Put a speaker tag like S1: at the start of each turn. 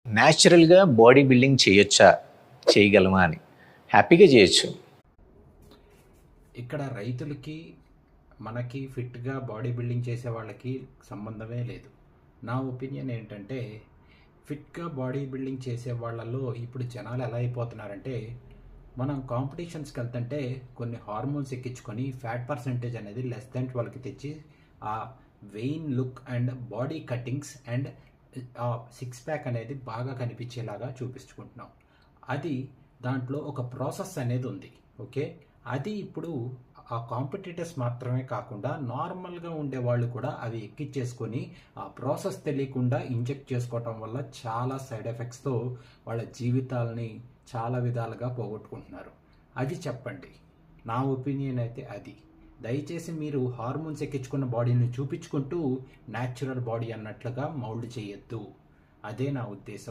S1: న్యాచురల్‌గా body building చేయొచ్చా? చేయగలమా అని. హ్యాపీగా చేయొచ్చు.
S2: ఇక్కడ రైతులకి మనకి ఫిట్గా బాడీ బిల్డింగ్ చేసే వాళ్ళకి సంబంధమే లేదు. నా ఒపీనియన్ ఏంటంటే ఫిట్గా బాడీ బిల్డింగ్ చేసే వాళ్ళలో ఇప్పుడు జనాలు ఎలా అయిపోతున్నారంటే మనం కాంపిటీషన్స్కి వెళ్తుంటే కొన్ని హార్మోన్స్ ఎక్కించుకొని ఫ్యాట్ పర్సంటేజ్ అనేది లెస్ దెన్ 12కి తెచ్చి ఆ vein look and body cuttings and ఆ సిక్స్ ప్యాక్ అనేది బాగా కనిపించేలాగా చూపించుకుంటున్నాం. అది దాంట్లో ఒక ప్రాసెస్ అనేది ఉంది. ఓకే, అది ఇప్పుడు ఆ కాంపిటీటర్స్ మాత్రమే కాకుండా నార్మల్గా ఉండే వాళ్ళు కూడా అవి ఎక్కిచ్చేసుకొని ఆ ప్రాసెస్ తెలియకుండా ఇంజెక్ట్ చేసుకోవటం వల్ల చాలా సైడ్ ఎఫెక్ట్స్తో వాళ్ళ జీవితాలని చాలా విధాలుగా పోగొట్టుకుంటున్నారు. అది చెప్పండి. నా ఒపీనియన్ అయితే అది. దయచేసి మీరు హార్మోన్స్ ఎక్కించుకున్న బాడీని చూపించుకుంటూ న్యాచురల్ బాడీ అన్నట్లుగా మౌల్డ్ చేయొద్దు. అదే నా ఉద్దేశం.